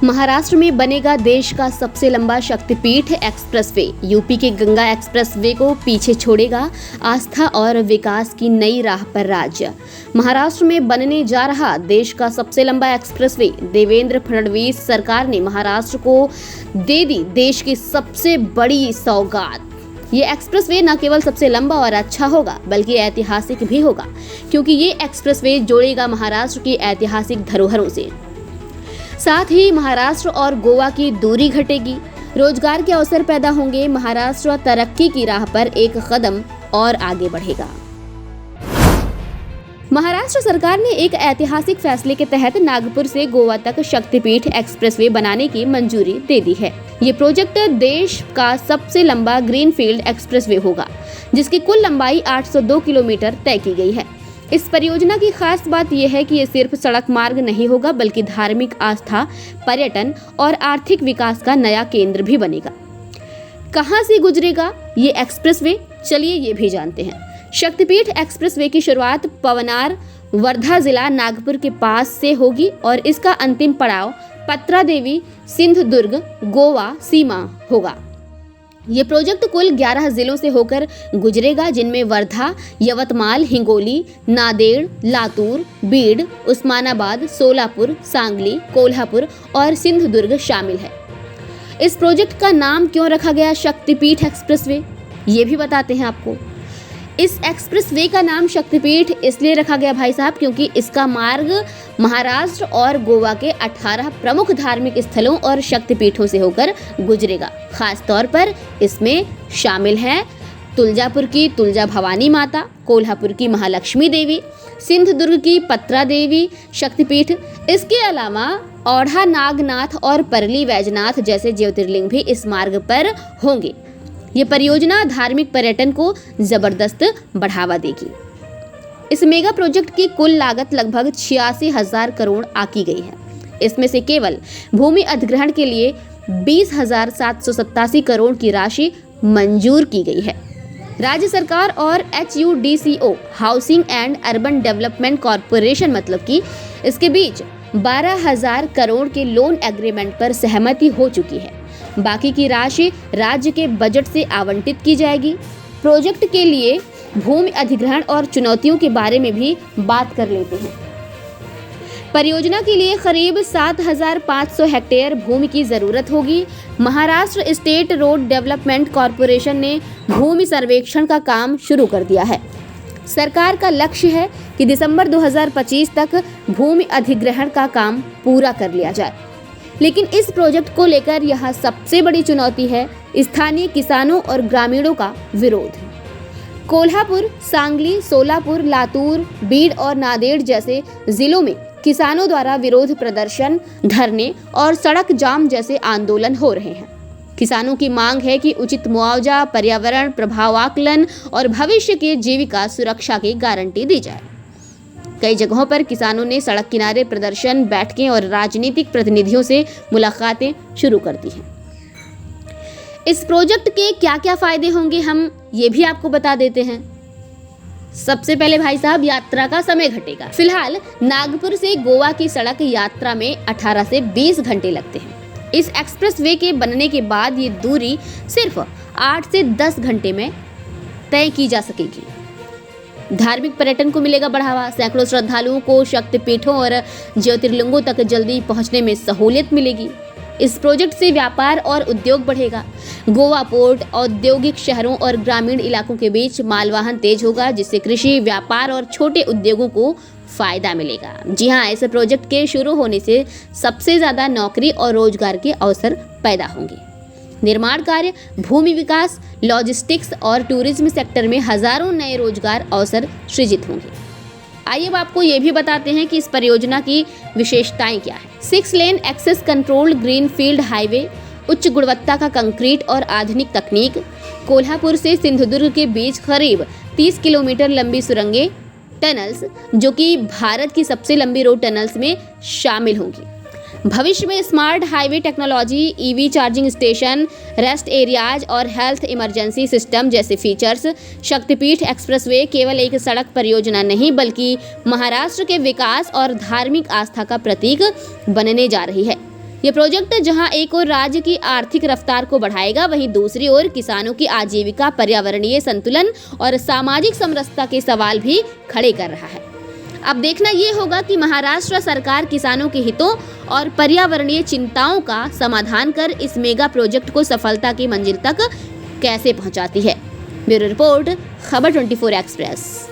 महाराष्ट्र में बनेगा देश का सबसे लंबा शक्तिपीठ एक्सप्रेसवे। यूपी के गंगा एक्सप्रेसवे को पीछे छोड़ेगा आस्था और विकास की नई राह पर राज्य। महाराष्ट्र में बनने जा रहा देश का सबसे लंबा एक्सप्रेसवे। देवेंद्र फडणवीस सरकार ने महाराष्ट्र को दे दी देश की सबसे बड़ी सौगात। ये एक्सप्रेसवे न केवल सबसे लंबा और अच्छा होगा बल्कि ऐतिहासिक भी होगा, क्योंकि ये एक्सप्रेसवे जोड़ेगा महाराष्ट्र की ऐतिहासिक धरोहरों से। साथ ही महाराष्ट्र और गोवा की दूरी घटेगी, रोजगार के अवसर पैदा होंगे। महाराष्ट्र तरक्की की राह पर एक कदम और आगे बढ़ेगा। महाराष्ट्र सरकार ने एक ऐतिहासिक फैसले के तहत नागपुर से गोवा तक शक्तिपीठ एक्सप्रेसवे बनाने की मंजूरी दे दी है। ये प्रोजेक्ट देश का सबसे लंबा ग्रीनफील्ड एक्सप्रेसवे होगा, जिसकी कुल लंबाई 802 किलोमीटर तय की गई है। इस परियोजना की खास बात यह है कि ये सिर्फ सड़क मार्ग नहीं होगा बल्कि धार्मिक आस्था, पर्यटन और आर्थिक विकास का नया केंद्र भी बनेगा। कहां से गुजरेगा ये एक्सप्रेसवे, चलिए ये भी जानते हैं। शक्तिपीठ एक्सप्रेसवे की शुरुआत पवनार, वर्धा जिला नागपुर के पास से होगी और इसका अंतिम पड़ाव पत्रा देवी, सिंधुदुर्ग, गोवा सीमा होगा। ये प्रोजेक्ट कुल 11 जिलों से होकर गुजरेगा, जिनमें वर्धा, यवतमाल, हिंगोली, नांदेड़, लातूर, बीड, उस्मानाबाद, सोलापुर, सांगली, कोल्हापुर और सिंधुदुर्ग शामिल है। इस प्रोजेक्ट का नाम क्यों रखा गया शक्तिपीठ एक्सप्रेसवे, ये भी बताते हैं आपको। इस एक्सप्रेसवे का नाम शक्तिपीठ इसलिए रखा गया भाई साहब, क्योंकि इसका मार्ग महाराष्ट्र और गोवा के 18 प्रमुख धार्मिक स्थलों और शक्तिपीठों से होकर गुजरेगा। खास तौर पर इसमें शामिल हैं तुलजापुर की तुलजा भवानी माता, कोल्हापुर की महालक्ष्मी देवी, सिंधुदुर्ग की पत्रा देवी शक्तिपीठ। इसके अलावा औढ़ा नागनाथ और परली वैजनाथ जैसे ज्योतिर्लिंग भी इस मार्ग पर होंगे। ये परियोजना धार्मिक पर्यटन को जबरदस्त बढ़ावा देगी। इस मेगा प्रोजेक्ट की कुल लागत लगभग 86,000 करोड़ आकी गई है। इसमें से केवल भूमि अधिग्रहण के लिए 20,787 करोड़ की राशि मंजूर की गई है। राज्य सरकार और HUDCO housing and urban development corporation मतलब कि इसके बीच 12,000 करोड़ के लोन एग्रीमेंट पर सहमति हो चुकी है। बाकी की राशि राज्य के बजट से आवंटित की जाएगी। प्रोजेक्ट के लिए भूमि अधिग्रहण और चुनौतियों के बारे में भी बात कर लेते हैं। परियोजना के लिए करीब 7,500 हेक्टेयर भूमि की जरूरत होगी। Maharashtra state road development corporation ने भूमि सर्वेक्षण का काम शुरू कर दिया है। सरकार का लक्ष्य है कि दिसंबर 2025 तक भूमि अधिग्रहण का काम पूरा कर लिया जाए। लेकिन इस प्रोजेक्ट को लेकर यहाँ सबसे बड़ी चुनौती है स्थानीय किसानों और ग्रामीणों का विरोध। कोल्हापुर, सांगली, सोलापुर, लातूर, बीड और नांदेड़ जैसे जिलों में किसानों द्वारा विरोध प्रदर्शन, धरने और सड़क जाम जैसे आंदोलन हो रहे हैं। किसानों की मांग है कि उचित मुआवजा, पर्यावरण प्रभाव आकलन और भविष्य की जीविका सुरक्षा की गारंटी दी जाए। कई जगहों पर किसानों ने सड़क किनारे प्रदर्शन, बैठकें और राजनीतिक प्रतिनिधियों से मुलाकातें शुरू कर दी हैं। इस प्रोजेक्ट के क्या क्या फायदे होंगे हम ये भी आपको बता देते हैं। सबसे पहले भाई साहब, यात्रा का समय घटेगा। फिलहाल नागपुर से गोवा की सड़क यात्रा में 18 से 20 घंटे लगते हैं। इस एक्सप्रेसवे के बनने के बाद ये दूरी सिर्फ 8 से 10 घंटे में तय की जा सकेगी। धार्मिक पर्यटन को मिलेगा बढ़ावा। सैकड़ों श्रद्धालुओं को शक्तिपीठों और ज्योतिर्लिंगों तक जल्दी पहुंचने में सहूलियत मिलेगी। इस प्रोजेक्ट से व्यापार और उद्योग बढ़ेगा। गोवा पोर्ट, औद्योगिक शहरों और ग्रामीण इलाकों के बीच मालवाहन तेज होगा, जिससे कृषि, व्यापार और छोटे उद्योगों को फायदा मिलेगा। जी हाँ, ऐसे प्रोजेक्ट के शुरू होने से सबसे ज्यादा नौकरी और रोजगार के अवसर पैदा होंगे। निर्माण कार्य, भूमि विकास, लॉजिस्टिक्स और टूरिज्म सेक्टर में हजारों नए रोजगार अवसर सृजित होंगे। आइए अब आपको ये भी बताते हैं कि इस परियोजना की विशेषताएं क्या है। 6 lane access controlled greenfield highway, उच्च गुणवत्ता का कंक्रीट और आधुनिक तकनीक। कोल्हापुर से सिंधुदुर्ग के बीच करीब 30 किलोमीटर लंबी सुरंगें, टनल्स, जो कि भारत की सबसे लंबी रोड टनल्स में शामिल होंगी। भविष्य में smart highway technology, EV charging station, rest areas और हेल्थ इमरजेंसी सिस्टम जैसे फीचर्स। शक्तिपीठ एक्सप्रेसवे केवल एक सड़क परियोजना नहीं बल्कि महाराष्ट्र के विकास और धार्मिक आस्था का प्रतीक बनने जा रही है। ये प्रोजेक्ट जहां एक ओर राज्य की आर्थिक रफ्तार को बढ़ाएगा, वहीं दूसरी ओर किसानों की आजीविका, पर्यावरणीय संतुलन और सामाजिक समरसता के सवाल भी खड़े कर रहा है। अब देखना ये होगा कि महाराष्ट्र सरकार किसानों के हितों और पर्यावरणीय चिंताओं का समाधान कर इस मेगा प्रोजेक्ट को सफलता की मंजिल तक कैसे पहुंचाती है। ब्यूरो रिपोर्ट, खबर 24 एक्सप्रेस।